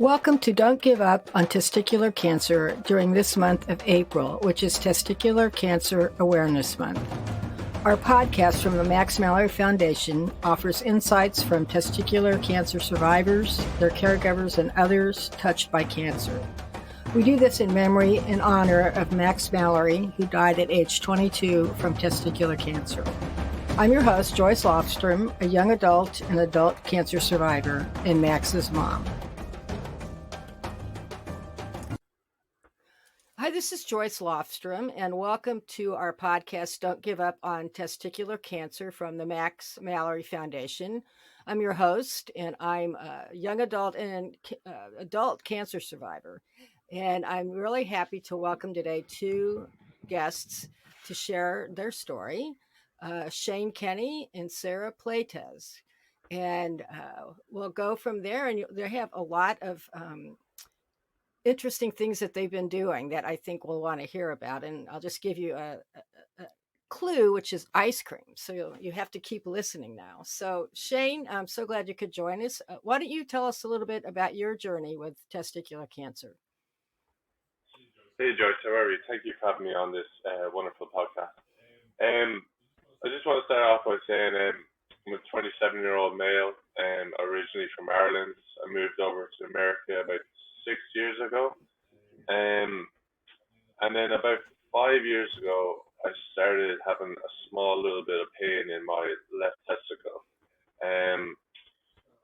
Welcome to Don't Give Up on Testicular Cancer during this month of April, which is Testicular Cancer Awareness Month. Our podcast from the Max Mallory Foundation offers insights from testicular cancer survivors, their caregivers, and others touched by cancer. We do this in memory and honor of Max Mallory, who died at age 22 from testicular cancer. I'm your host, Joyce Lofstrom, a young adult and adult cancer survivor and Max's mom. Hi, this is Joyce Lofstrom, and welcome to our podcast, Don't Give Up on Testicular Cancer from the Max Mallory Foundation. I'm your host, and I'm a young adult and adult cancer survivor. And I'm really happy to welcome today two guests to share their story, Shane Kenny and Sarah Pleitez. And we'll go from there, and they have a lot of interesting things that they've been doing that I think we'll want to hear about. And I'll just give you a clue, which is ice cream. So you have to keep listening now. So Shane, I'm so glad you could join us. Why don't you tell us a little bit about your journey with testicular cancer? Hey Joyce, how are you? Thank you for having me on this wonderful podcast. I just want to start off by saying I'm a 27-year-old male, originally from Ireland. I moved over to America about 6 years ago. And then about 5 years ago, I started having a small little bit of pain in my left testicle.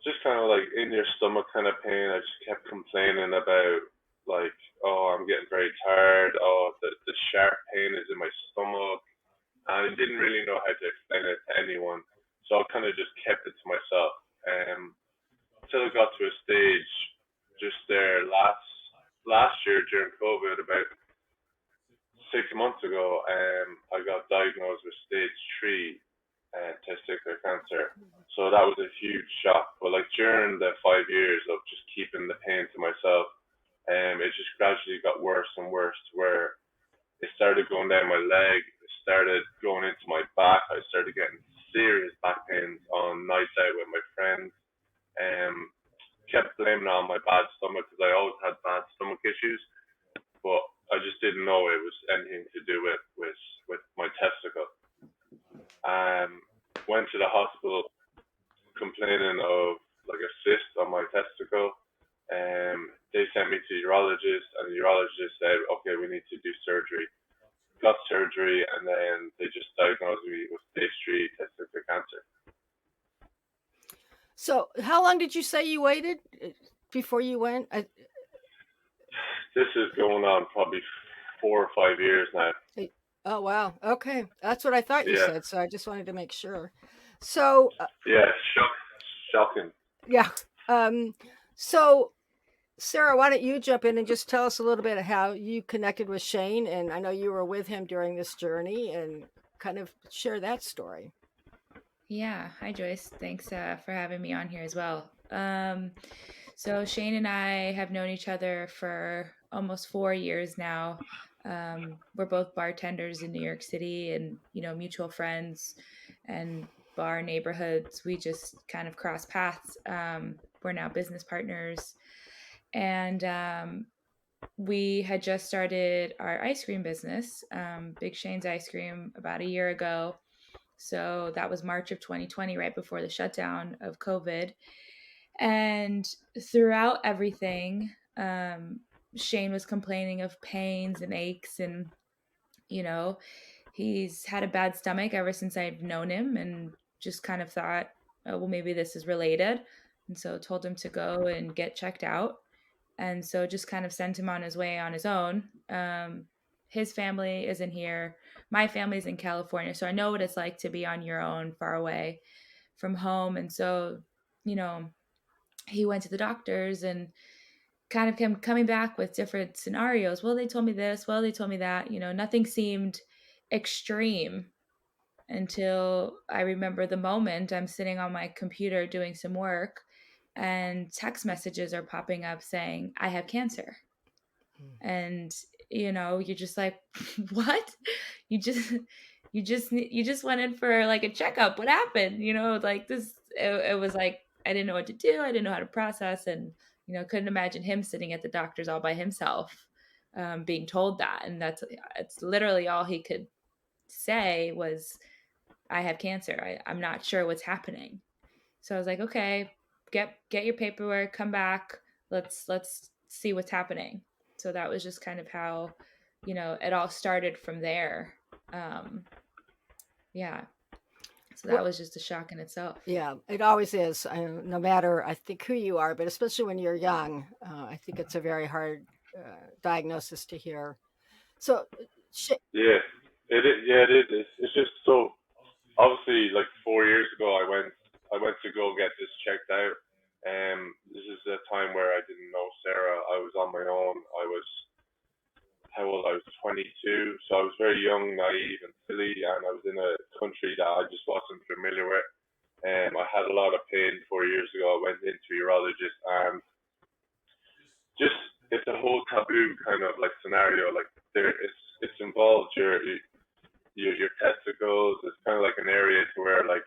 Just kind of like in your stomach kind of pain. I just kept complaining about like, oh, I'm getting very tired. Oh, the sharp pain is in my stomach. And I didn't really know how to explain it to anyone. So I kind of just kept it to myself. Until it got to a stage just there last year during COVID, about 6 months ago, I got diagnosed with stage 3 testicular cancer. So that was a huge shock. But like during the 5 years of just keeping the pain to myself, it just gradually got worse and worse to where it started going down my leg, it started going into my back. I started getting serious back pains on nights out with my friends. Kept blaming it on my bad stomach because I always had bad stomach issues, but I just didn't know it was anything to do with my testicle. Went to the hospital complaining of like a cyst on my testicle. They sent me to a urologist, and the urologist said, okay, we need to do surgery. Got surgery, and then they just diagnosed me with stage 3 testicular cancer. So how long did you say you waited before you went? This is going on probably 4 or 5 years now. Oh, wow. Okay. That's what I thought you Yeah. said. So I just wanted to make sure. So Yeah, shocking. yeah. So Sarah, why don't you jump in and just tell us a little bit of how you connected with Shane? And I know you were with him during this journey, and kind of share that story. Yeah. Hi, Joyce. Thanks for having me on here as well. So Shane and I have known each other for almost 4 years now. We're both bartenders in New York City, and, mutual friends and bar neighborhoods. We just kind of cross paths. We're now business partners. And we had just started our ice cream business, Big Shane's Ice Cream, about a year ago. So that was March of 2020, right before the shutdown of COVID. And throughout everything, Shane was complaining of pains and aches, and, he's had a bad stomach ever since I've known him, and just kind of thought, oh, well, maybe this is related. And so told him to go and get checked out. And so just kind of sent him on his way on his own. His family isn't here. My family's in California. So I know what it's like to be on your own, far away from home. And so, he went to the doctors and kind of kept coming back with different scenarios. Well, they told me this. Well, they told me that. Nothing seemed extreme until I remember the moment I'm sitting on my computer doing some work, and text messages are popping up saying, I have cancer. And, you're just like, what? You just went in for like a checkup. What happened? Like this, it was like, I didn't know what to do. I didn't know how to process. And, couldn't imagine him sitting at the doctor's all by himself, being told that. And it's literally all he could say was, I have cancer. I'm not sure what's happening. So I was like, okay, get your paperwork, come back. Let's see what's happening. So that was just kind of how, it all started from there. Yeah. So that was just a shock in itself. Yeah, it always is. No matter, I think, who you are, but especially when you're young, I think it's a very hard diagnosis to hear. So, Yeah, it is. Yeah, it is. It's just so obviously like 4 years ago I went to go get this checked out. This is a time where I didn't know Sarah. I was on my own. I was how old? I was 22, so I was very young, naive, and silly, and I was in a country that I just wasn't familiar with. I had a lot of pain 4 years ago. I went into a urologist, and just it's a whole taboo kind of like scenario. Like it's involved your testicles. It's kind of like an area to where like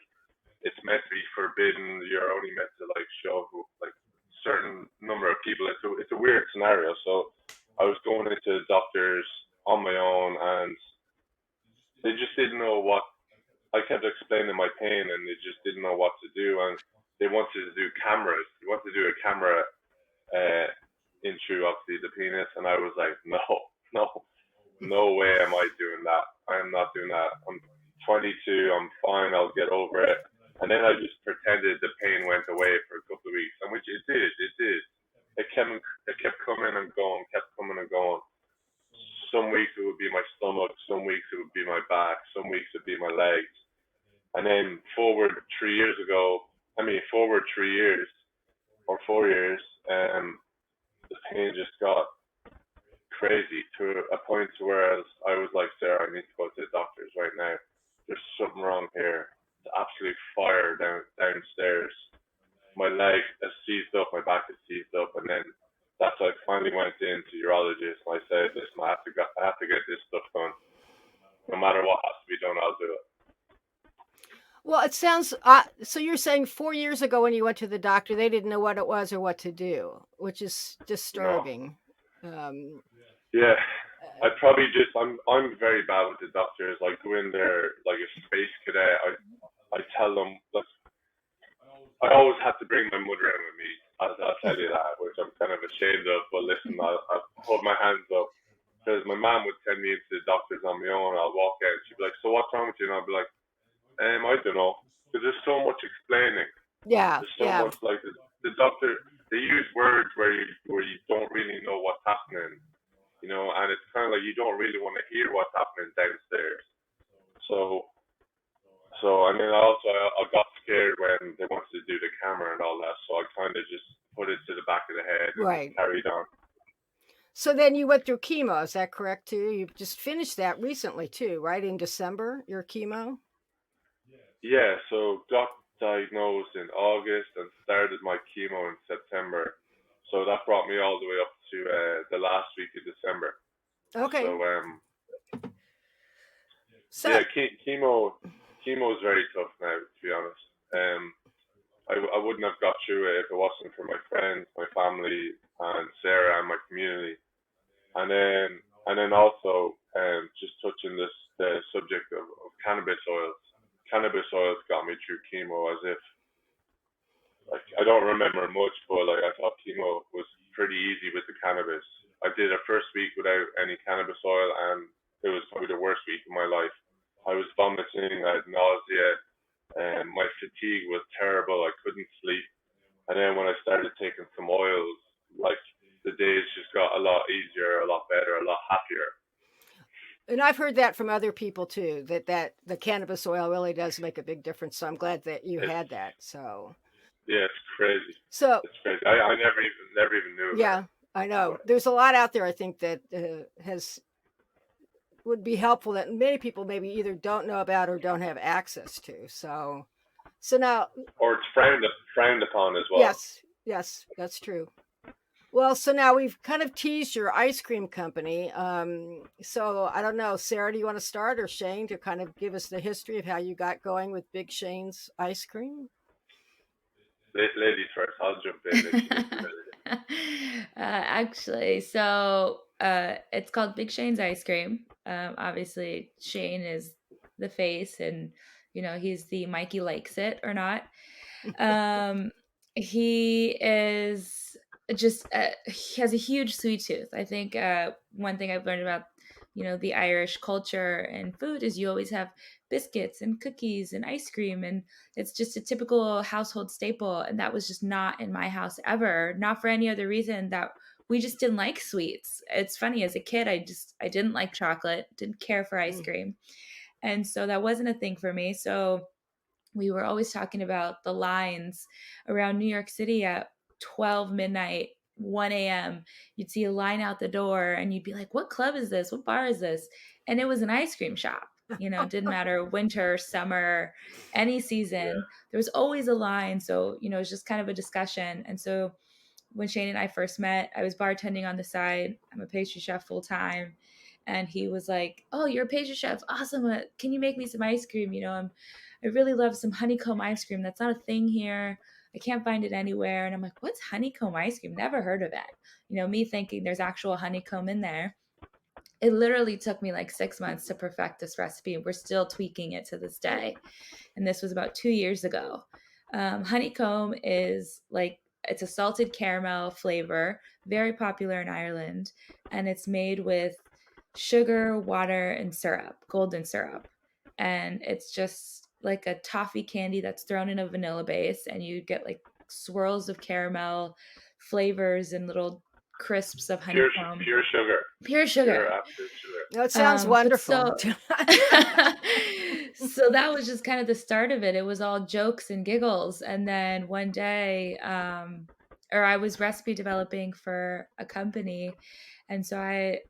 it's meant to be forbidden. You're only meant to like show like certain number of people. It's a weird scenario. So I was going into doctors on my own, and they just didn't know what. I kept explaining my pain, and they just didn't know what to do. And they wanted to do cameras. They wanted to do a camera in through obviously the penis, and I was like, no, no, no way am I doing that. I am not doing that. I'm 22. I'm fine. I'll get over it. And then I just pretended the pain went away for a couple of weeks, and which it did. It did. It kept coming and going, kept coming and going. Some weeks it would be my stomach, some weeks it would be my back, some weeks it would be my legs. And then forward 3 years, or 4 years, the pain just got crazy to a point to where I was like, Sarah, I need to go to the doctors right now. There's something wrong here. It's absolute fire downstairs. My leg is seized up, my back is seized up, and then that's why I finally went into urologist and I said, listen, I have to get this stuff done. No matter what has to be done, I'll do it. Well, it sounds so you're saying 4 years ago when you went to the doctor, they didn't know what it was or what to do, which is disturbing. No. Yeah. I'm very bad with the doctors. Like go in there like a space cadet. I tell them, look, I always have to bring my mother in with me. I'll tell you that, which I'm kind of ashamed of. But listen, I'll hold my hands up because my mom would send me into the doctors on my own. I'll walk in. She'd be like, "So what's wrong with you?" And I'll be like, I don't know, because there's so much explaining. Yeah, there's so much like the doctor. They use words where you don't really know what's happening, and it's kind of like you don't really want to hear what's happening downstairs. So and then also I got scared when they wanted to do the camera and all that, so I kind of just put it to the back of the head and carried on. So then you went through chemo, is that correct too? You just finished that recently too, right? In December, your chemo? Yeah, so got diagnosed in August and started my chemo in September. So that brought me all the way up to the last week of December. Okay. So yeah, chemo is very tough now, to be honest. I wouldn't have got through it if it wasn't for my friends, my family, and Sarah and my community. And then also just touching the subject of cannabis oils. Cannabis oils got me through chemo as if, like, I don't remember much, but like I thought chemo was pretty easy with the cannabis. I did a first week without any cannabis oil, and it was probably the worst week of my life. I was vomiting, I had nausea, and my fatigue was terrible. I couldn't sleep. And then when I started taking some oils, like the days just got a lot easier, a lot better, a lot happier. And I've heard that from other people too, that the cannabis oil really does make a big difference. So I'm glad that you had that. So yeah, it's crazy. So it's crazy. I never even knew. Yeah, I know. There's a lot out there, I think, that would be helpful that many people maybe either don't know about or don't have access to. So now, or it's frowned upon as well. Yes, that's true. Well, so now we've kind of teased your ice cream company. So I don't know, Sarah, do you want to start, or Shane, to kind of give us the history of how you got going with Big Shane's ice cream? Ladies first. I'll jump in. Actually, so it's called Big Shane's Ice Cream. Obviously, Shane is the face, and he's the Mikey likes it or not. Um, he is just he has a huge sweet tooth. I think one thing I've learned about the Irish culture and food is you always have biscuits and cookies and ice cream, and it's just a typical household staple. And that was just not in my house ever, not for any other reason that we just didn't like sweets. It's funny, as a kid, I didn't like chocolate, didn't care for ice Mm. cream, and so that wasn't a thing for me. So we were always talking about the lines around New York City at 12 midnight, 1 a.m. You'd see a line out the door and you'd be like, what club is this? What bar is this? And it was an ice cream shop. It didn't matter winter, summer, any season. Yeah. There was always a line. So, it was just kind of a discussion. And so when Shane and I first met, I was bartending on the side. I'm a pastry chef full time. And he was like, oh, you're a pastry chef. Awesome. Can you make me some ice cream? I really love some honeycomb ice cream. That's not a thing here. I can't find it anywhere. And I'm like, what's honeycomb ice cream? Never heard of it. Me thinking there's actual honeycomb in there. It literally took me like 6 months to perfect this recipe. We're still tweaking it to this day. And this was about 2 years ago. Honeycomb is like, it's a salted caramel flavor, very popular in Ireland. And it's made with sugar, water, and syrup, golden syrup. And it's just like a toffee candy that's thrown in a vanilla base. And you get like swirls of caramel flavors and little crisps of Pure, honeycomb. pure sugar. Pure sugar. Pure absolute sugar. That sounds But wonderful. so that was just kind of the start of it. It was all jokes and giggles. And then one day, or I was recipe developing for a company. And so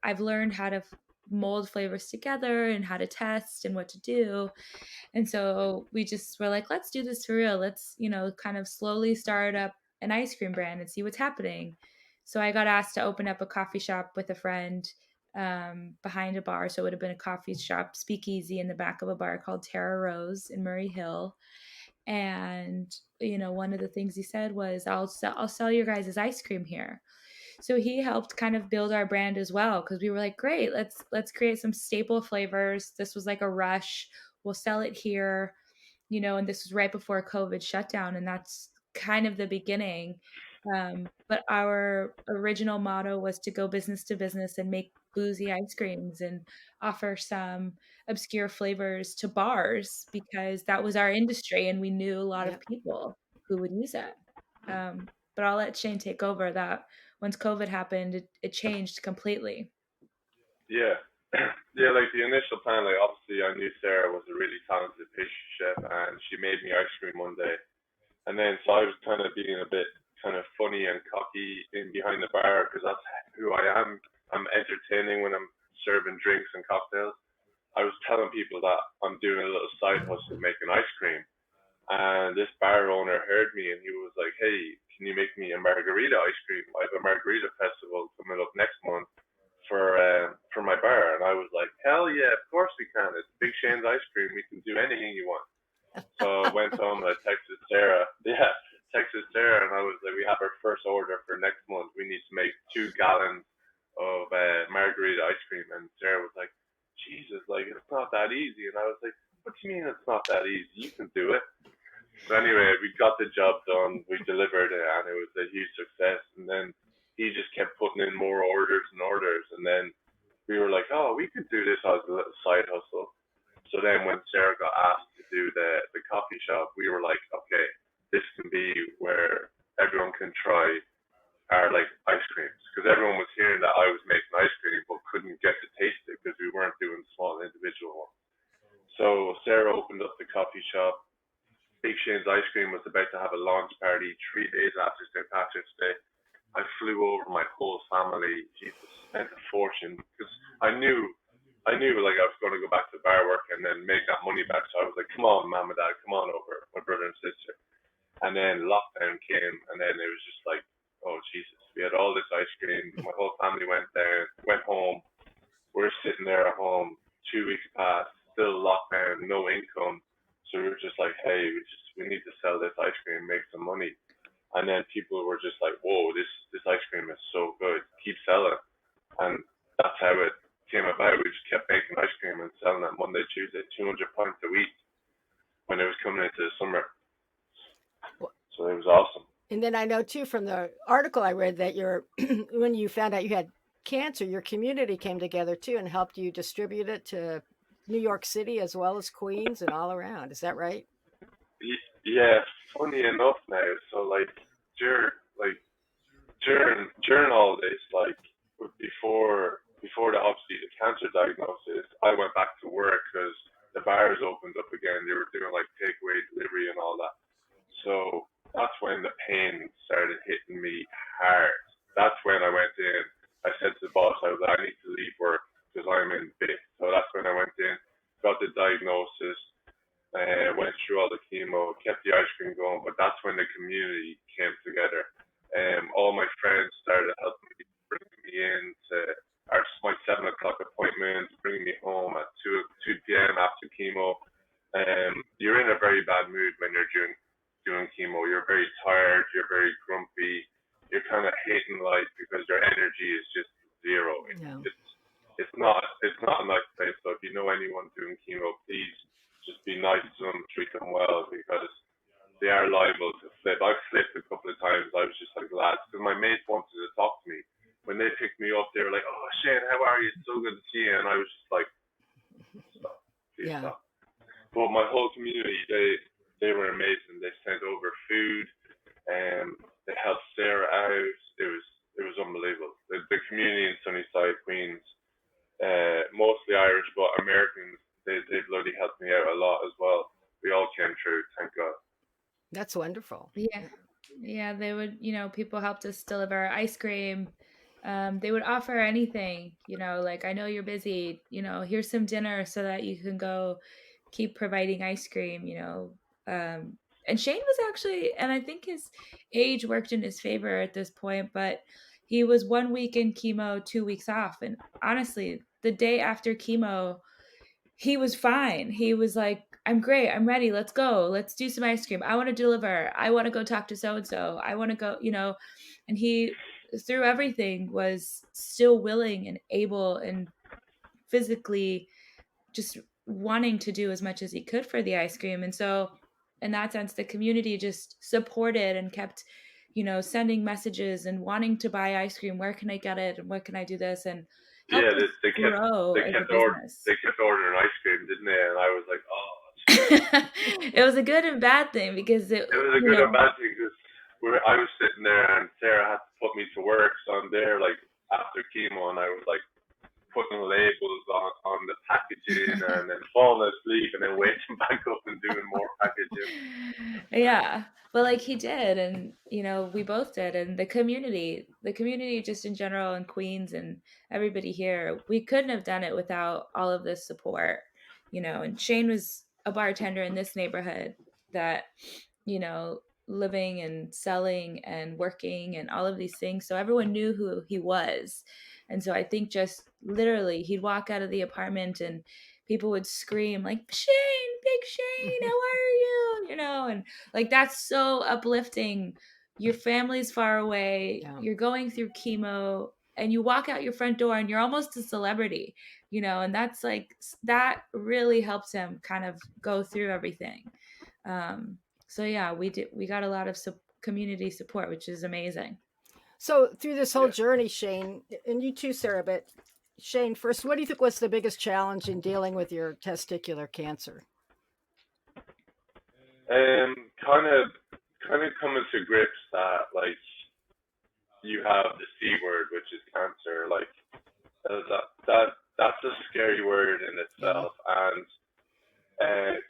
I've learned how to mold flavors together and how to test and what to do. And so we just were like, let's do this for real. Let's, kind of slowly start up an ice cream brand and see what's happening. So I got asked to open up a coffee shop with a friend behind a bar. So it would have been a coffee shop, speakeasy in the back of a bar called Tara Rose in Murray Hill. And, one of the things he said was, I'll sell your guys' ice cream here. So he helped kind of build our brand as well, because we were like, great, let's create some staple flavors. This was like a rush. We'll sell it here, and this was right before COVID shutdown, and that's kind of the beginning. But our original motto was to go business to business and make boozy ice creams and offer some obscure flavors to bars, because that was our industry and we knew a lot of people who would use it. But I'll let Shane take over that. Once COVID happened, it changed completely. Yeah. Yeah, like the initial plan, like obviously I knew Sarah was a really talented pastry chef and she made me ice cream one day. And then so I was kind of being a bit kind of funny and cocky in behind the bar because that's who I am. I'm entertaining when I'm serving drinks and cocktails. I was telling people that I'm doing a little side hustle making ice cream. And this bar owner heard me and he was like, hey, can you make me a margarita ice cream? I have a margarita festival coming up next month for my bar. And I was like, hell yeah, of course we can. It's Big Shane's ice cream. We can do anything you want. So I went home and I texted Sarah. Yeah, texted Sarah and I was like, we have our first order for next month. We need to make 2 gallons of margarita ice cream. And Sarah was like, Jesus, like it's not that easy. And I was like, what do you mean it's not that easy? You can do it. So anyway, we got the job done. We delivered it, and it was a huge success. And then he just kept putting in more orders and orders. And then we were like, oh, we could do this as a little side hustle. So then when Sarah got asked to do the coffee shop, we were like, okay, this can be where everyone can try our like ice creams, because everyone was hearing that I was making ice cream but couldn't get to taste it because we weren't doing small individual ones. So Sarah opened up the coffee shop. Big Shane's Ice Cream was about to have a launch party 3 days after St. Patrick's Day. I flew over my whole family. Jesus, spent a fortune because I knew like I was going to go back to bar work and then make that money back. So I was like, come on, mom and dad, come on over, my brother and sister. And then lockdown came, and then it was just like, oh Jesus, we had all this ice cream. My whole family went home. We're sitting there at home. 2 weeks passed, still lockdown, no income. So we were just like, hey, we need to sell this ice cream, make some money. And then people were just like, whoa, this ice cream is so selling. And that's how it came about. We just kept making ice cream and selling it Monday, Tuesday, 200 pints a week when it was coming into the summer. So it was awesome. And then I know too from the article I read that when you found out you had cancer, your community came together too and helped you distribute it to New York City as well as Queens and all around. Is that right? Yeah, funny enough now. So during during all this, before obviously the cancer diagnosis, I went back to work because the bars opened up again. They were doing takeaway delivery and all that. So that's when the pain started hitting me hard. That's when I went in. I said to the boss, I was like, I need to leave work because I'm in bit. So that's when I went in, got the diagnosis, went through all the chemo, kept the ice cream going. But that's when the community came together. All my friends started helping me, bringing me in to my 7 o'clock appointment, bringing me home at 2 p.m. after chemo. You're in a very bad mood when you're doing chemo. You're very tired, you're very grumpy, you're kind of hating life because your energy is just zero. It's not a nice place. So if you know anyone doing chemo, please just be nice to them, treat them well, because they are liable to flip. I've flipped a couple of times. I was just like, lads, because my mates wanted to talk to me. When they picked me up, they were like, oh, Shane, how are you? It's so good to see you. And I was just like, stop, please stop. But my whole community, they were amazing. They sent over food, and they helped Sarah out. It was unbelievable. The community in Sunnyside, Queens, mostly Irish, but Americans, they bloody helped me out a lot as well. We all came through, thank God. That's wonderful. Yeah, they would, people helped us deliver ice cream. They would offer anything, I know you're busy, here's some dinner so that you can go keep providing ice cream, and Shane was actually, and I think his age worked in his favor at this point, but he was 1 week in chemo, 2 weeks off. And honestly, the day after chemo, he was fine. He was like, I'm great. I'm ready. Let's go. Let's do some ice cream. I want to deliver. I want to go talk to so-and-so. I want to go, and he, through everything, was still willing and able and physically just wanting to do as much as he could for the ice cream. And so in that sense, the community just supported and kept, sending messages and wanting to buy ice cream. Where can I get it? And what can I do this? And they kept ordering ice cream, didn't they? And I was like, oh. It was a good and bad thing because it was a good and bad thing because I was sitting there and Sarah had to put me to work. So I'm there after chemo, and I was putting labels on the packaging and then falling asleep and then waking back up and doing more packaging. Yeah. But he did, and we both did, and the community just in general in Queens and everybody here, we couldn't have done it without all of this support, and Shane was a bartender in this neighborhood that, living and selling and working and all of these things. So everyone knew who he was. And so I think just literally he'd walk out of the apartment and people would scream Shane, Big Shane, how are you? And that's so uplifting. Your family's far away. Yeah. You're going through chemo and you walk out your front door and you're almost a celebrity, and that's that really helps him kind of go through everything. So yeah, we got a lot of community support, which is amazing. So through this whole journey, Shane, and you too, Sarah, but Shane, first, what do you think was the biggest challenge in dealing with your testicular cancer? Kind of coming to grips that you have the C word, which is cancer. That's a scary word in itself, and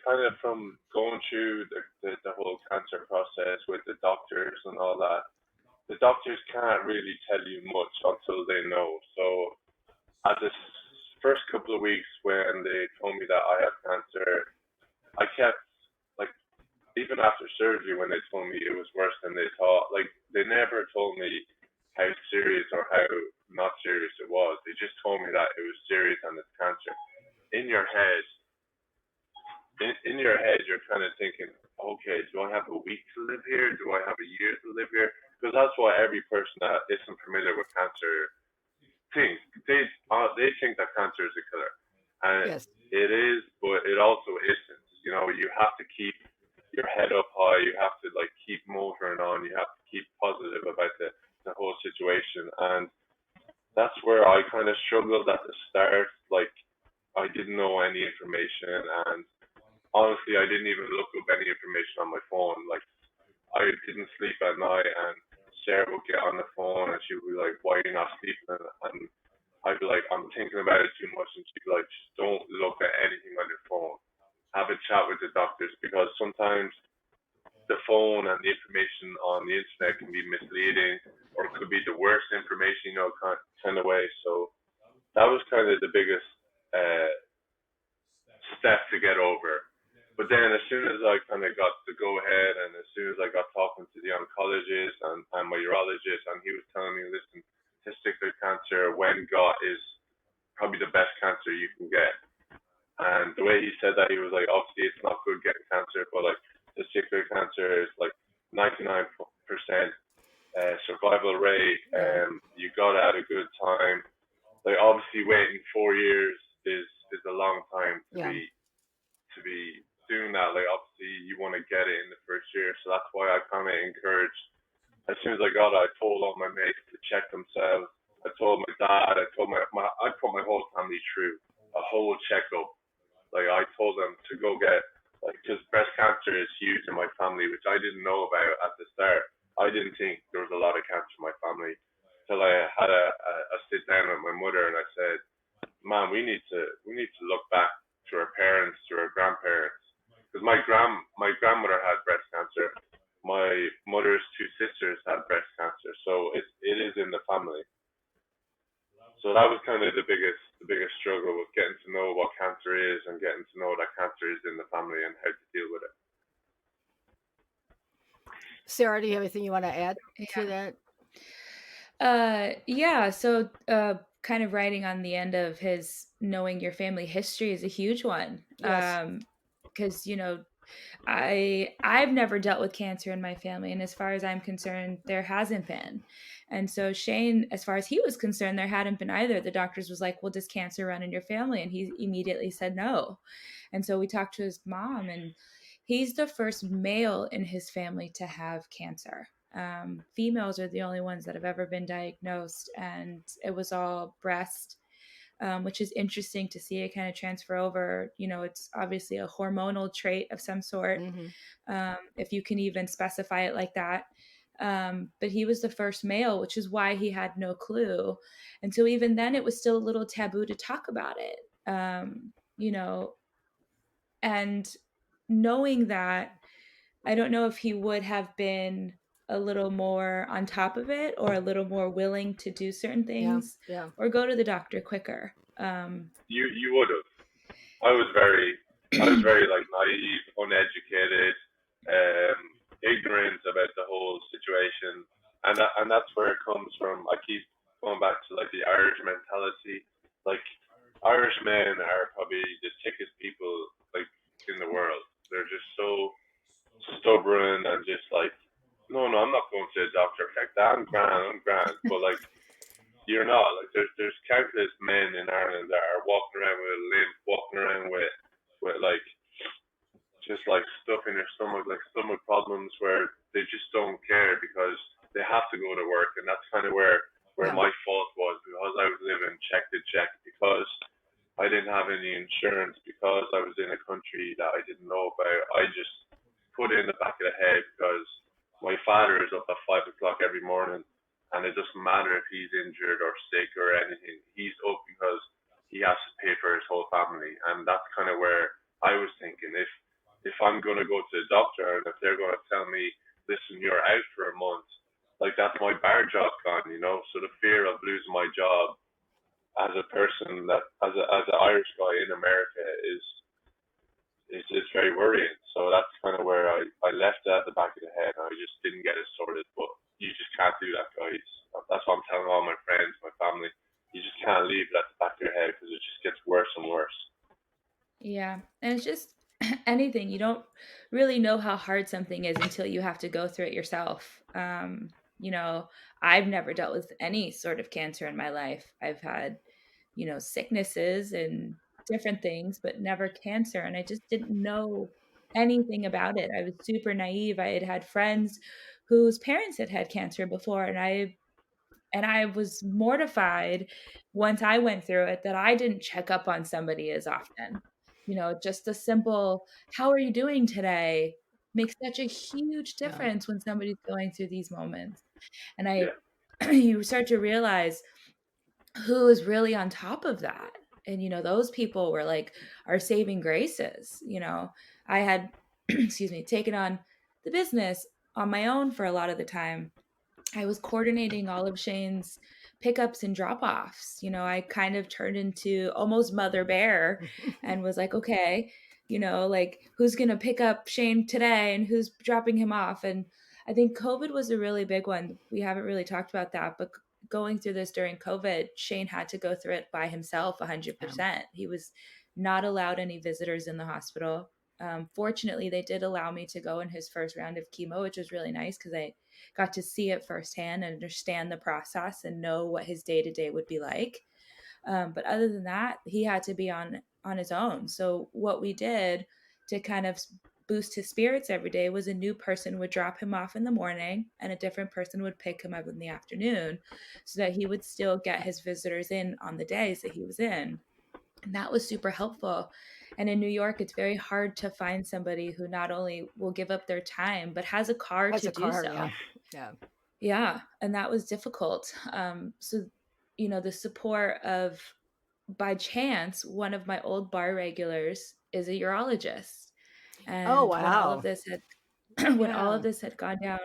kind of from going through the whole cancer process with the doctors and all that, the doctors can't really tell you much until they know. So at this first couple of weeks when they told me that I had cancer, I kept, even after surgery, when they told me it was worse than they thought, they never told me how serious or how not serious it was. They just told me that it was serious and it's cancer. In your head, you're kind of thinking, okay, do I have a week to live here? Do I have a year to live here? Because that's what every person that isn't familiar with cancer think they think that cancer is a killer, and Yes. it is, but it also isn't. You have to keep your head up high. You have to like keep motoring on. You have to keep positive about the whole situation, and that's where I kind of struggled at the start. Like I didn't know any information, and honestly, I didn't even look up any information on my phone. Like I didn't sleep at night, and Sarah would get on the phone, and she would be like, "Why are you not sleeping?" And I'd be like, "I'm thinking about it too much," and she'd be like, "Just don't look at anything on your phone. Have a chat with the doctors because sometimes the phone and the information on the internet can be misleading, or it could be the worst information, kind of way." So that was kind of the biggest uh, step to get over. But then as soon as I kind of got the go ahead, and as soon as I got talking to the oncologist and my urologist, and he was telling me, listen, testicular cancer, when got, is probably the best cancer you can get. And the way he said that, he was like, obviously it's not good getting cancer, but like testicular cancer is like 99% survival rate. You got it at a good time. Like obviously waiting 4 years is a long time to be doing that. Like obviously you want to get it in the first year, so that's why I kind of encouraged. As soon as I got it, I told all my mates to check themselves. I told my dad. I told I put my whole family through a whole checkup. Like I told them to go get, like, because breast cancer is huge in my family, which I didn't know about at the start. I didn't think there was a lot of cancer in my family till I had a sit down with my mother, and I said, "Man, we need to look back to our parents, to our grandparents, because my grandmother had breast cancer. My mother's two sisters had breast cancer, so it is in the family." So that was kind of the biggest struggle, with getting to know what cancer is and getting to know that cancer is in the family and how to deal with it. Sarah, do you have anything you want to add to that? Yeah. So, kind of writing on the end of his knowing your family history is a huge one. Yes. Because I've never dealt with cancer in my family, and as far as I'm concerned, there hasn't been. And so Shane, as far as he was concerned, there hadn't been either. The doctors was like, "Well, does cancer run in your family?" And he immediately said no. And so we talked to his mom, and he's the first male in his family to have cancer. Females are the only ones that have ever been diagnosed, and it was all breast, which is interesting to see it kind of transfer over. It's obviously a hormonal trait of some sort, if you can even specify it like that. But he was the first male, which is why he had no clue. And so even then, it was still a little taboo to talk about it, and knowing that, I don't know if he would have been a little more on top of it, or a little more willing to do certain things, Yeah. or go to the doctor quicker. You would have. I was very like naive, uneducated, um, ignorant about the whole situation, and that's where it comes from. I keep going back to like the Irish mentality. Like Irish men are probably the thickest people like in the world. They're just so stubborn and just like, no, no, I'm not going to the doctor like that. I'm grand. But like, you're not. Like, there's countless men in Ireland that are walking around with a limp, walking around with like just like stuff in their stomach, like stomach problems, where they just don't care because they have to go to work, and that's kind of where Yeah. my fault was, because I was living check to check, because I didn't have any insurance, because I was in a country that I didn't know about. I just put it in the back of the head because my father is up at 5 o'clock every morning, and it doesn't matter if he's injured or sick or anything. He's up because he has to pay for his whole family, and that's kind of where I was thinking, if I'm gonna go to the doctor and if they're gonna tell me, listen, you're out for a month, like that's my bar job gone. So the fear of losing my job as a person, that as an Irish guy in America, is very worrying. So that's kind of where I left it at the back of the head, and I just didn't get it sorted. But you just can't do that, guys. That's what I'm telling all my friends, my family. You just can't leave it at the back of your head, because it just gets worse and worse. Yeah. And it's just anything. You don't really know how hard something is until you have to go through it yourself. I've never dealt with any sort of cancer in my life. I've had, sicknesses and different things, but never cancer. And I just didn't know anything about it. I was super naive. I had friends whose parents had had cancer before, and I was mortified once I went through it that I didn't check up on somebody as often. Just a simple, "How are you doing today?" makes such a huge Yeah. difference when somebody's going through these moments. And Yeah. you start to realize who is really on top of that. And those people were like our saving graces. I had excuse me, taken on the business on my own for a lot of the time. I was coordinating all of Shane's pickups and drop-offs. I kind of turned into almost Mother Bear and was like, okay, like who's going to pick up Shane today and who's dropping him off. And I think COVID was a really big one. We haven't really talked about that, but going through this during COVID, Shane had to go through it by himself Yeah. 100%. He was not allowed any visitors in the hospital. Fortunately, they did allow me to go in his first round of chemo, which was really nice because I got to see it firsthand and understand the process and know what his day to day would be like. But other than that, he had to be on his own. So what we did to kind of boost his spirits every day was a new person would drop him off in the morning and a different person would pick him up in the afternoon so that he would still get his visitors in on the days that he was in. And that was super helpful. And in New York, it's very hard to find somebody who not only will give up their time, but has a car Has to a do car. so. Yeah. Yeah. Yeah. And that was difficult. The support of, by chance, one of my old bar regulars is a urologist. Oh, And when all of wow. this had when all of Yeah. this had gone down,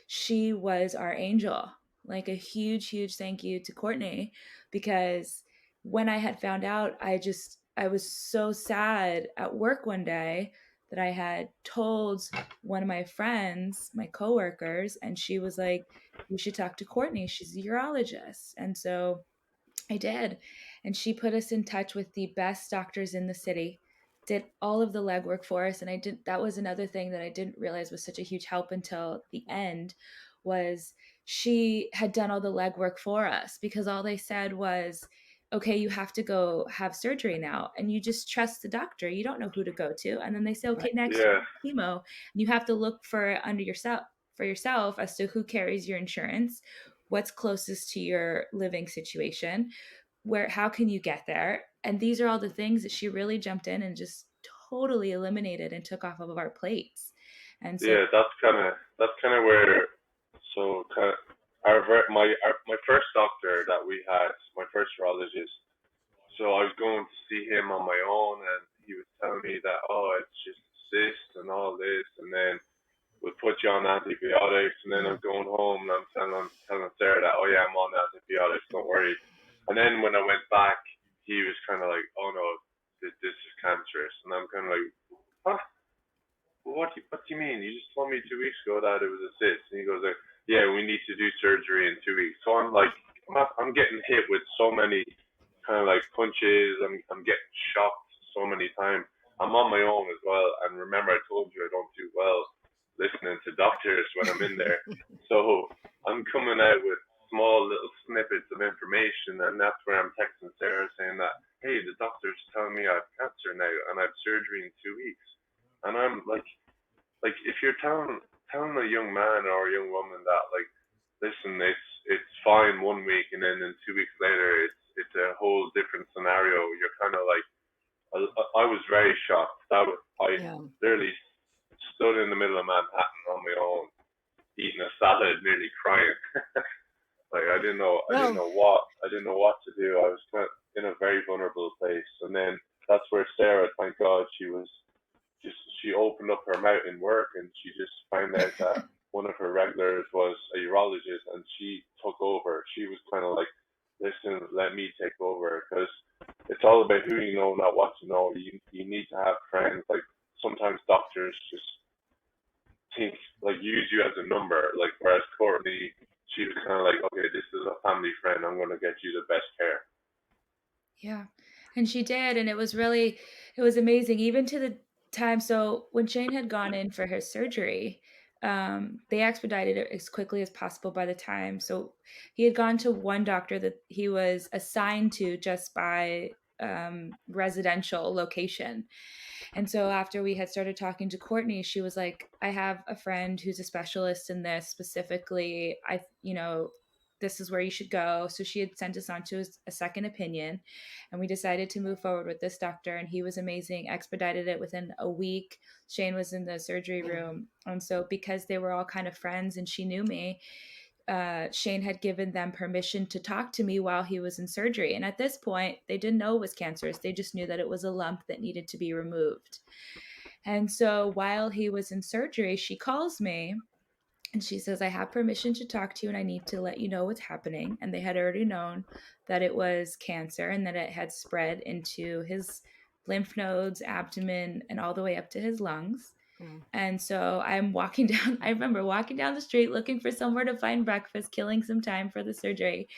she was our angel. Like a huge, huge thank you to Courtney, because when I had found out, I was so sad at work one day that I had told one of my friends, my coworkers, and she was like, "You should talk to Courtney. She's a urologist." And so I did. And she put us in touch with the best doctors in the city, did all of the legwork for us. And that was another thing that I didn't realize was such a huge help until the end, was she had done all the legwork for us, because all they said was, okay, you have to go have surgery now. And you just trust the doctor. You don't know who to go to. And then they say, okay, Right. next Yeah. chemo. And you have to look for yourself as to who carries your insurance, what's closest to your living situation, how can you get there. And these are all the things that she really jumped in and just totally eliminated and took off of our plates. And so Yeah. That's kind of where. So kind of my first doctor that we had, my first urologist. So I was going to see him on my own, and he was telling me that, oh, it's just cyst and all this, and then we'll put you on antibiotics, and then Mm. I'm going home and I'm telling Sarah that, oh yeah, I'm on antibiotics, don't worry. And then when I went back, he was kind of like, oh no, this is cancerous, and I'm kind of like, huh? What do you mean? You just told me 2 weeks ago that it was a cyst, and he goes like, yeah, we need to do surgery in 2 weeks. So I'm like, I'm getting hit with so many kind of like punches. I'm getting shocked so many times. I'm on my own as well, and remember I told you I don't do well listening to doctors when I'm in there. So I'm coming out with small little snippets of information, and that's where I'm texting Sarah saying that, hey, the doctor's telling me I have cancer now, and I have surgery in 2 weeks. And I'm like if you're telling a young man or a young woman that, like, listen, it's fine 1 week, and then in 2 weeks later it's a whole different scenario. You're kind of like, I was very shocked. I Yeah. literally stood in the middle of Manhattan on my own, eating a salad, nearly crying. Like Well, I didn't know what to do. I was kind of in a very vulnerable place, and then that's where Sarah, thank God, she opened up her mouth in work, and she just found out that one of her regulars was a urologist, and she took over. She was kind of like, listen, let me take over, because it's all about who you know, not what you know. You need to have friends. Like, sometimes doctors just think, like, use you as a number. Like, whereas Courtney, she was kind of like, okay, this is a family friend. I'm gonna get you the best care. yeah. And she did. And it was amazing, even to the time. So when Shane had gone in for his surgery, they expedited it as quickly as possible by the time. So he had gone to one doctor that he was assigned to just by residential location. And so after we had started talking to Courtney, she was like, I have a friend who's a specialist in this specifically. This is where you should go. So she had sent us on to a second opinion, and we decided to move forward with this doctor. And he was amazing, expedited it within a week. Shane was in the surgery room. And so because they were all kind of friends and she knew me, Shane had given them permission to talk to me while he was in surgery. And at this point, they didn't know it was cancerous. They just knew that it was a lump that needed to be removed. And so while he was in surgery, she calls me and she says, I have permission to talk to you and I need to let you know what's happening. And they had already known that it was cancer and that it had spread into his lymph nodes, abdomen, and all the way up to his lungs. And so I'm walking down, I remember walking down the street looking for somewhere to find breakfast, killing some time for the surgery.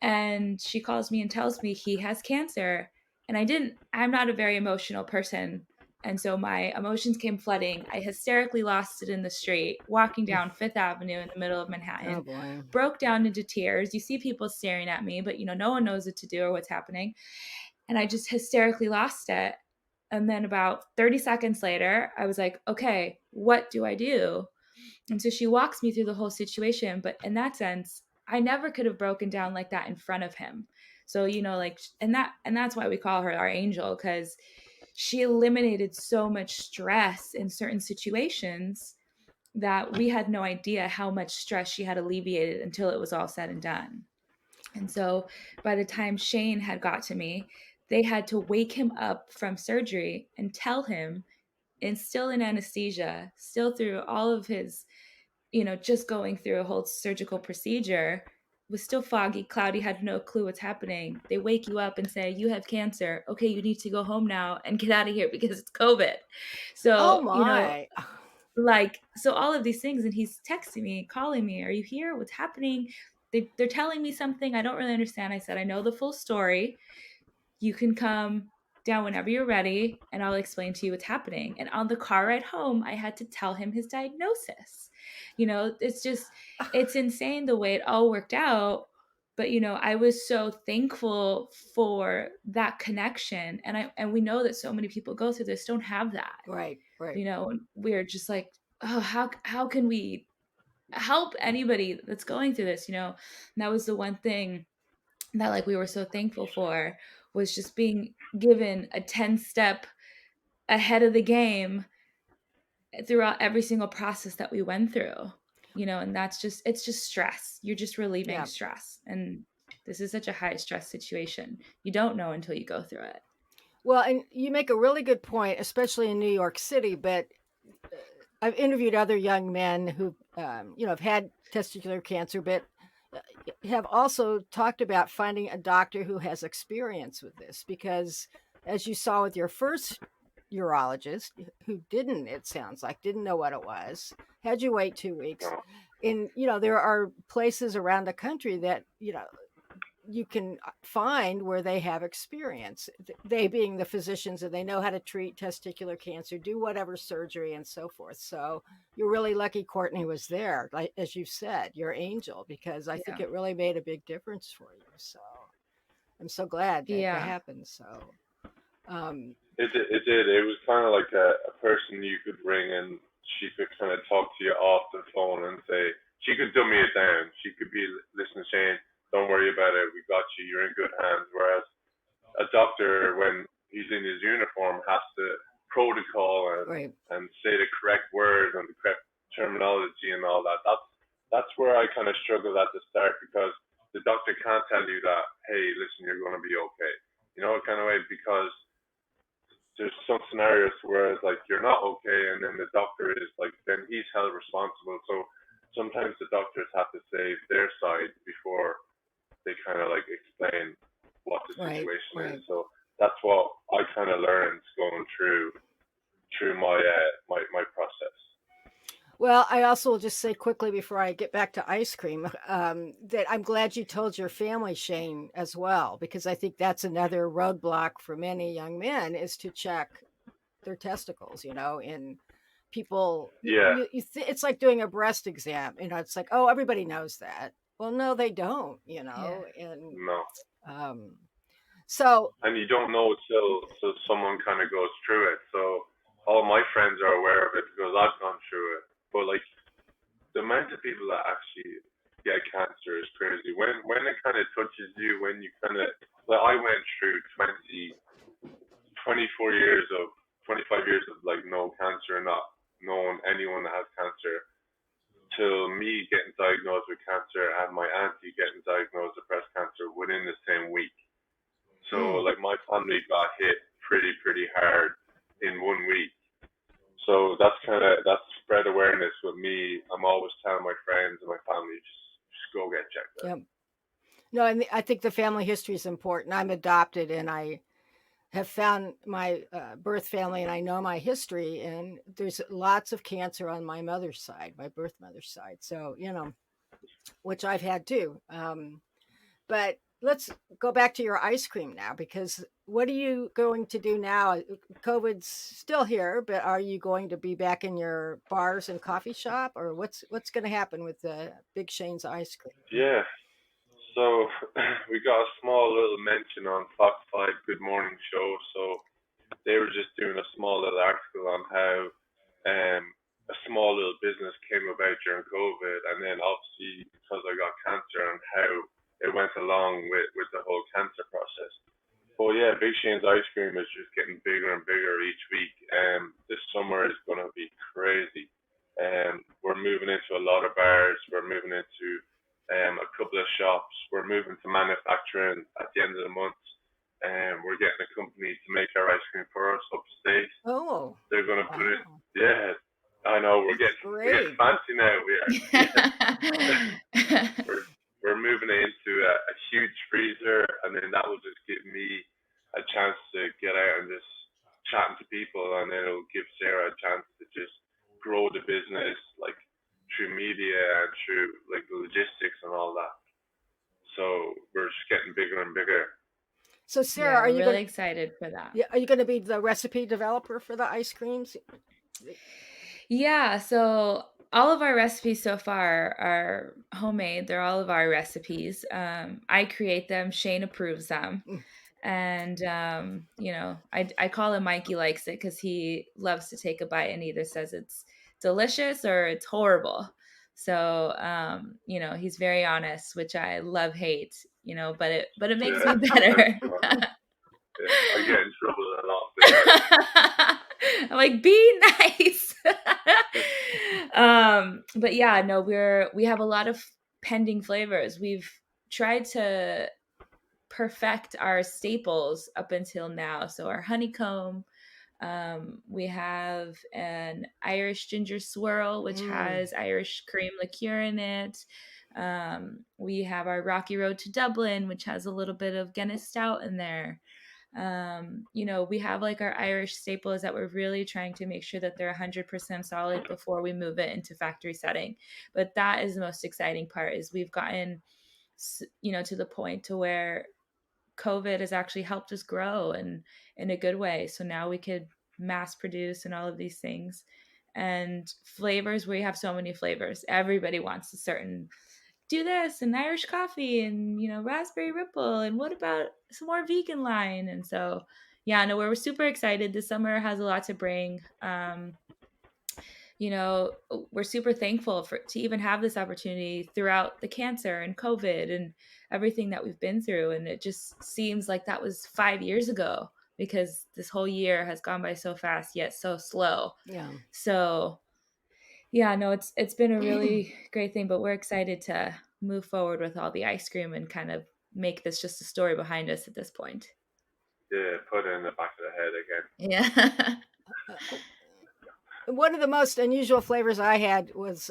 And she calls me and tells me he has cancer. And I'm not a very emotional person. And so my emotions came flooding. I hysterically lost it in the street, walking down Fifth Avenue in the middle of Manhattan, broke down into tears. You see people staring at me, but no one knows what to do or what's happening. And I just hysterically lost it. And then about 30 seconds later, I was like, okay, what do I do? And so she walks me through the whole situation. But in that sense, I never could have broken down like that in front of him. So, and that's why we call her our angel, because she eliminated so much stress in certain situations that we had no idea how much stress she had alleviated until it was all said and done. And so by the time Shane had got to me, they had to wake him up from surgery and tell him, and still in anesthesia, still through all of his, just going through a whole surgical procedure, was still foggy, cloudy, had no clue what's happening. They wake you up and say, you have cancer. Okay, you need to go home now and get out of here because it's COVID. So, so all of these things, and he's texting me, calling me, are you here? What's happening? They're telling me something I don't really understand. I said, I know the full story. You can come down whenever you're ready and I'll explain to you what's happening. And on the car ride home, I had to tell him his diagnosis. It's insane the way it all worked out. But, I was so thankful for that connection. And we know that so many people go through this, don't have that. Right. We're just like, oh, how can we help anybody that's going through this, And that was the one thing that we were so thankful for, was just being given a 10-step ahead of the game throughout every single process that we went through, and it's just stress. You're just relieving stress. And this is such a high stress situation. You don't know until you go through it. Well, and you make a really good point, especially in New York City, but I've interviewed other young men who, have had testicular cancer, but have also talked about finding a doctor who has experience with this, because as you saw with your first urologist, who it sounds like didn't know what it was, had you wait 2 weeks. And there are places around the country that you can find where they have experience, they being the physicians, and they know how to treat testicular cancer, do whatever surgery and so forth. So you're really lucky Courtney was there, like as you said, your angel, because I think it really made a big difference for you. So I'm so glad that that happened. So it did. It was kind of like a person you could ring and she could kind of talk to you off the phone and say, she could dummy it down. She could be, listen, Shane, don't worry about it. We got you. You're in good hands. Whereas a doctor, when he's in his uniform, has to protocol and say the correct words and the correct terminology and all that. That's where I kind of struggled at the start, because the doctor can't tell you that, hey, listen, you're going to be okay. Kind of way, because there's some scenarios where it's like you're not okay, and then the doctor is like, then he's held responsible. So sometimes the doctors have to save their side before they kind of explain what the situation is. So that's what I kind of learned going through my process. Well, I also will just say quickly before I get back to ice cream, that I'm glad you told your family, Shane, as well, because I think that's another roadblock for many young men, is to check their testicles, and people, Yeah. it's like doing a breast exam. It's like, oh, everybody knows that. Well, no, they don't. Yeah. And No. so And you don't know till someone kind of goes through it. So all my friends are aware of it because I've gone through it. But like the amount of people that actually get cancer is crazy. When it kind of touches you, when you kind of like I went through 24 years of 25 years of like no cancer, not knowing anyone that has cancer, till me getting diagnosed with cancer and my auntie getting diagnosed with breast cancer within the same week. So like my family got hit pretty hard in 1 week. So that's spread awareness with me. I'm always telling my friends and my family just go get checked out. Yep. No, and I think the family history is important. I'm adopted, and I have found my birth family, and I know my history, and there's lots of cancer on my mother's side, my birth mother's side. So which I've had too. But let's go back to your ice cream now, because what are you going to do now? COVID's still here, but are you going to be back in your bars and coffee shop, or what's going to happen with the Big Shane's ice cream? Yeah. So we got a small little mention on Fox 5 Good Morning Show. So they were just doing a small little article on how a small little business came about during COVID, and then obviously because I got cancer and how it went along with the whole cancer process. But yeah, Big Shane's ice cream is just getting bigger and bigger each week. This summer is going to be crazy. We're moving into a lot of bars. We're moving into a couple of shops. We're moving to manufacturing at the end of the month. We're getting a company to make our ice cream for us upstate. Oh, They're going to put it. wow. Yeah, I know. We're That's getting great. fancy now. We are. Yeah. we're moving it into a huge freezer, and then that will just give me a chance to get out and just chatting to people, and then it'll give Sarah a chance to just grow the business like through media and through like the logistics and all that. So we're just getting bigger and bigger. So Sarah, Yeah, are we're you really excited for that. are you going to be the recipe developer for the ice creams? Yeah, so all of our recipes so far are homemade. They're all of our recipes. I create them. Shane approves them. And I call him Mikey likes it because he loves to take a bite and either says it's delicious or it's horrible. So he's very honest, which I love hate, but it makes me better. I get in trouble a lot. I'm like, be nice. But yeah, no, we have a lot of pending flavors. We've tried to perfect our staples up until now. So our honeycomb, we have an Irish ginger swirl, which has Irish cream liqueur in it. We have our Rocky Road to Dublin, which has a little bit of Guinness Stout in there. We have like our Irish staples that we're really trying to make sure that they're 100% solid before we move it into factory setting. But that is the most exciting part, is we've gotten, to the point to where COVID has actually helped us grow and in a good way. So now we could mass produce and all of these things. And flavors, we have so many flavors. Everybody wants a certain, do this and Irish coffee and raspberry ripple, and what about some more vegan line? And so we're super excited. The summer has a lot to bring. We're super thankful to even have this opportunity throughout the cancer and COVID and everything that we've been through. And it just seems like that was 5 years ago, because this whole year has gone by so fast yet so slow. Yeah. So it's been a really great thing, but we're excited to move forward with all the ice cream and kind of make this just a story behind us at this point. Yeah, put it in the back of the head again. Yeah. One of the most unusual flavors I had was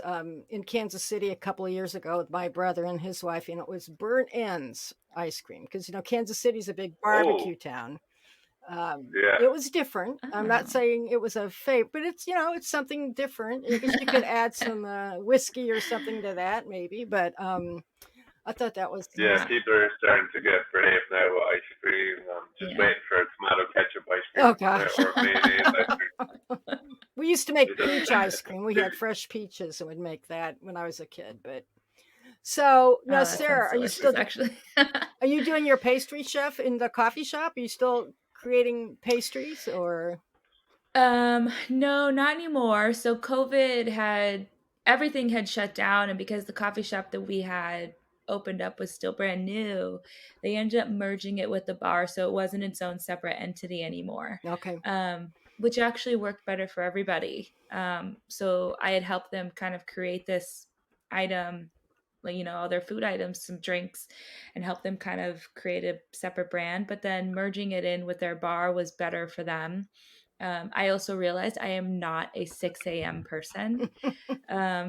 in Kansas City a couple of years ago with my brother and his wife, and it was burnt ends ice cream, because Kansas City's a big barbecue town. Yeah. It was different. I'm not saying it was a favorite, but it's it's something different. I guess you could add some whiskey or something to that, maybe. But I thought that was people are starting to get brave now with ice cream. I'm just waiting for tomato ketchup ice cream. Oh gosh. Or mayonnaise ice cream. We used to make peach ice cream. We had fresh peaches and would make that when I was a kid. But so now, Oh, that sounds Sarah, delicious, actually. are you doing your pastry chef in the coffee shop? Are you still creating pastries or? No, not anymore. So everything had shut down, and because the coffee shop that we had opened up was still brand new, they ended up merging it with the bar, so it wasn't its own separate entity anymore. Okay. Which actually worked better for everybody. So I had helped them kind of create this item, like, all their food items, some drinks, and help them kind of create a separate brand. But then merging it in with their bar was better for them. I also realized I am not a 6 a.m. person,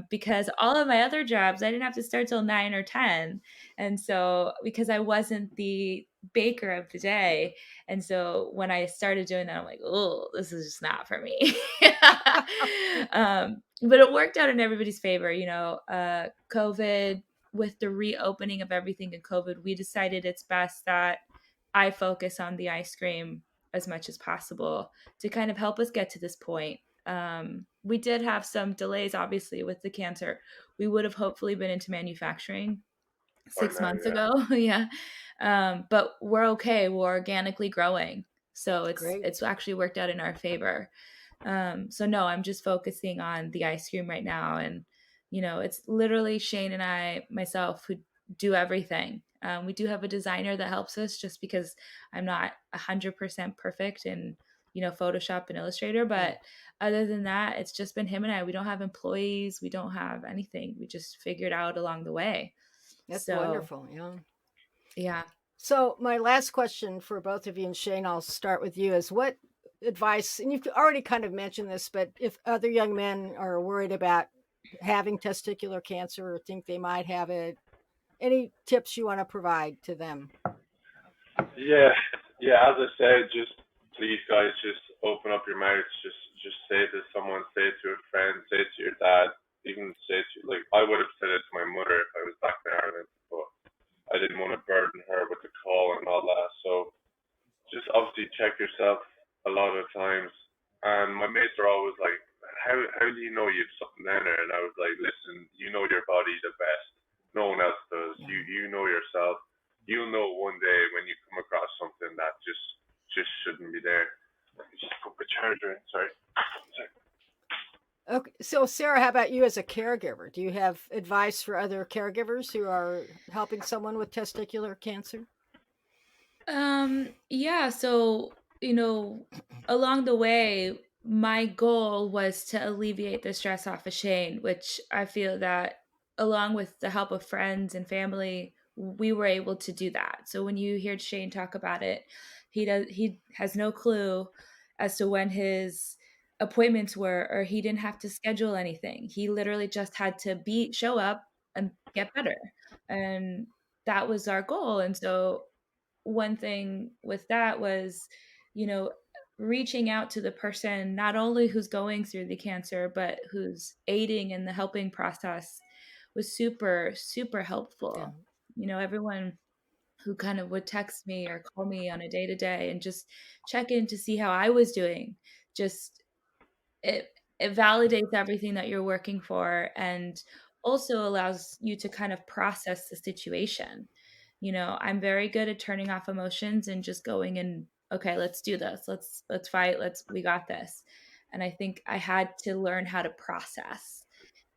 because all of my other jobs, I didn't have to start till 9 or 10. And so, because I wasn't the baker of the day. And so when I started doing that, I'm like, oh, this is just not for me. But it worked out in everybody's favor. COVID, with the reopening of everything in COVID, we decided it's best that I focus on the ice cream as much as possible to kind of help us get to this point. We did have some delays, obviously, with the cancer. We would have hopefully been into manufacturing By 6 now, months yeah. ago. Yeah. But we're okay. We're organically growing. So Great. it's actually worked out in our favor. So no, I'm just focusing on the ice cream right now. And, it's literally Shane and myself, who do everything. We do have a designer that helps us, just because I'm not 100% perfect in, Photoshop and Illustrator. But other than that, it's just been him and I. We don't have employees. We don't have anything. We just figured out along the way. That's So, wonderful. Yeah. yeah. So my last question for both of you, and Shane, I'll start with you, is what advice, and you've already kind of mentioned this, but if other young men are worried about having testicular cancer or think they might have it, any tips you want to provide to them? Yeah, yeah. As I said, just please, guys, just open up your mouths. Just say it to someone. Say it to a friend. Say it to your dad. Even say it to, like, I would have said it to my mother if I was back in Ireland, but I didn't want to burden her with the call and all that. So just obviously check yourself a lot of times. And my mates are always like, how do you know you have something down there? And I was like, listen, you know your body the best. No one else does. You know yourself. You'll know one day when you come across something that just shouldn't be there. Just put the charger in. Sorry. Okay, so Sarah, how about you as a caregiver? Do you have advice for other caregivers who are helping someone with testicular cancer? Yeah, so, along the way, my goal was to alleviate the stress off of Shane, which I feel that, along with the help of friends and family, we were able to do that. So when you hear Shane talk about it, he has no clue as to when his appointments were, or he didn't have to schedule anything. He literally just had to show up and get better. And that was our goal. And so one thing with that was, you know, reaching out to the person not only who's going through the cancer, but who's aiding in the helping process was super, super Yeah. helpful. Everyone who kind of would text me or call me on a day to day and just check in to see how I was doing. Just it it validates everything that you're working for, and also allows you to kind of process the situation. I'm very good at turning off emotions and just going and, okay, let's do this. Let's fight. We got this. And I think I had to learn how to process.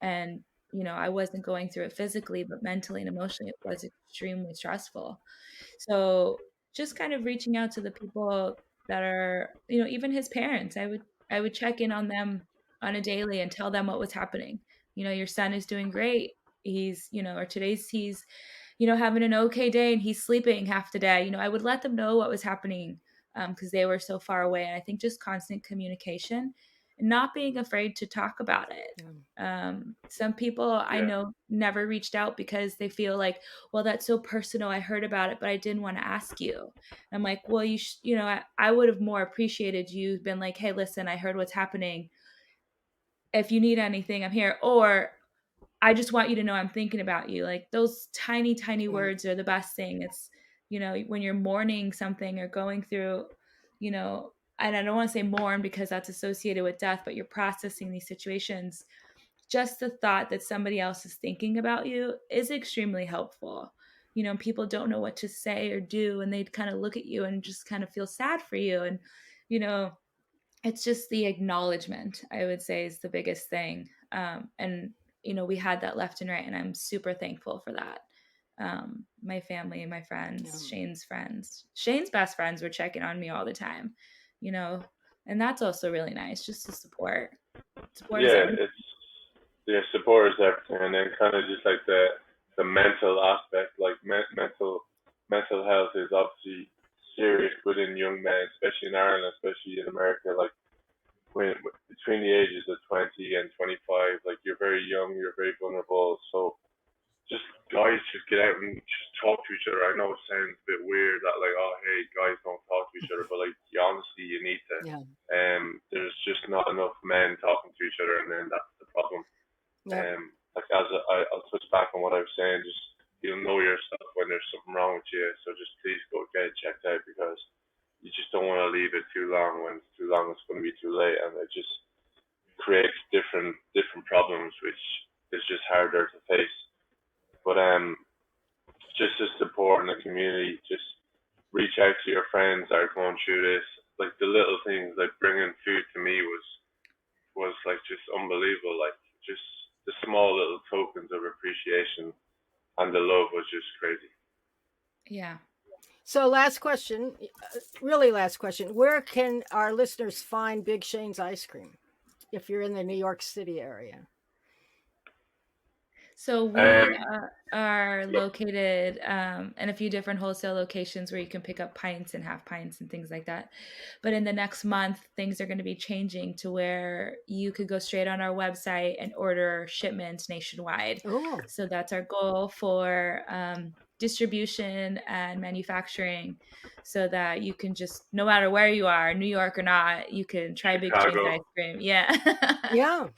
And I wasn't going through it physically, but mentally and emotionally it was extremely stressful. So just kind of reaching out to the people that are, even his parents. I would check in on them on a daily and tell them what was happening. Your son is doing great. He's, or today's he's, having an okay day and he's sleeping half the day. I would let them know what was happening, because they were so far away. And I think just constant communication and not being afraid to talk about it. Some people I Yeah. know never reached out because they feel like, well, that's so personal. I heard about it, but I didn't want to ask you. And I'm like, well, I would have more appreciated you been like, hey, listen, I heard what's happening. If you need anything, I'm here. Or I just want you to know I'm thinking about you. Like, those tiny, tiny Right. words are the best thing. It's, when you're mourning something or going through, and I don't want to say mourn because that's associated with death, but you're processing these situations, just the thought that somebody else is thinking about you is extremely helpful. People don't know what to say or do, and they'd kind of look at you and just kind of feel sad for you. And, it's just the acknowledgement, I would say, is the biggest thing. And, we had that left and right, and I'm super thankful for that. My family, my friends, Shane's best friends were checking on me all the time, and that's also really nice, just to support. Support is everything. Support is everything. And then kind of just like the mental aspect, like mental health is obviously serious within young men, especially in Ireland, especially in America. Like when between the ages of 20 and 25, like you're very young, you're very vulnerable. So just guys, just get out and just talk to each other. I know it sounds a bit weird that like, oh hey, guys don't talk to each other, but like honestly, you need to. Yeah. There's just not enough men talking to each other, and then that's the problem. Yep. Like I'll touch back on what I was saying. Just you'll know yourself when there's something wrong with you. So just please go get it checked out, because you just don't want to leave it too long. When it's too long, it's going to be too late, and it just creates different problems, which is just harder to face. But just to support in the community, just reach out to your friends that are going through this. Like the little things, like bringing food to me was like just unbelievable. Like just the small little tokens of appreciation and the love was just crazy. Yeah. So last question, really last question. Where can our listeners find Big Shane's ice cream if you're in the New York City area? So we are located in a few different wholesale locations where you can pick up pints and half pints and things like that. But in the next month, things are going to be changing to where you could go straight on our website and order shipments nationwide. Oh. So that's our goal for distribution and manufacturing, so that you can just, no matter where you are, New York or not, you can try Big Shane's ice cream. Yeah. Yeah.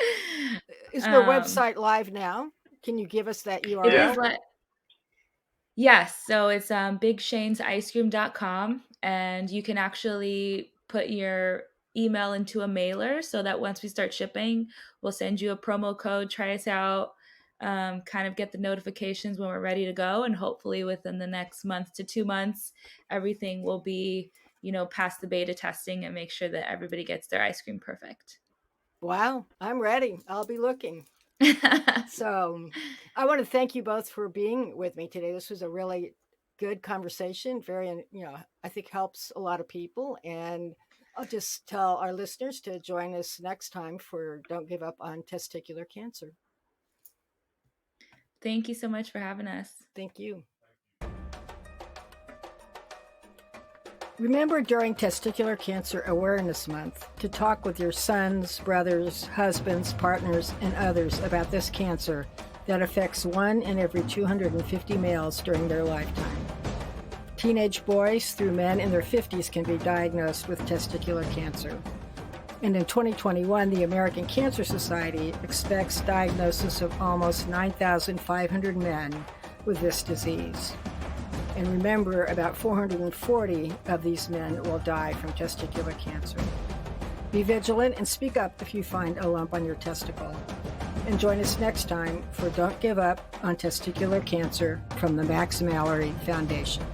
Is your website live now? Can you give us that URL? It is yes. So it's bigshanesicecream.com, and you can actually put your email into a mailer so that once we start shipping, we'll send you a promo code, try us out, kind of get the notifications when we're ready to go. And hopefully within the next month to 2 months, everything will be, past the beta testing and make sure that everybody gets their ice cream perfect. Wow. I'm ready. I'll be looking. So I want to thank you both for being with me today. This was a really good conversation. Very, I think helps a lot of people. And I'll just tell our listeners to join us next time for Don't Give Up on Testicular Cancer. Thank you so much for having us. Thank you. Remember during Testicular Cancer Awareness Month to talk with your sons, brothers, husbands, partners, and others about this cancer that affects 1 in every 250 males during their lifetime. Teenage boys through men in their 50s can be diagnosed with testicular cancer. And in 2021, the American Cancer Society expects diagnosis of almost 9,500 men with this disease. And remember, about 440 of these men will die from testicular cancer. Be vigilant and speak up if you find a lump on your testicle. And join us next time for Don't Give Up on Testicular Cancer from the Max Mallory Foundation.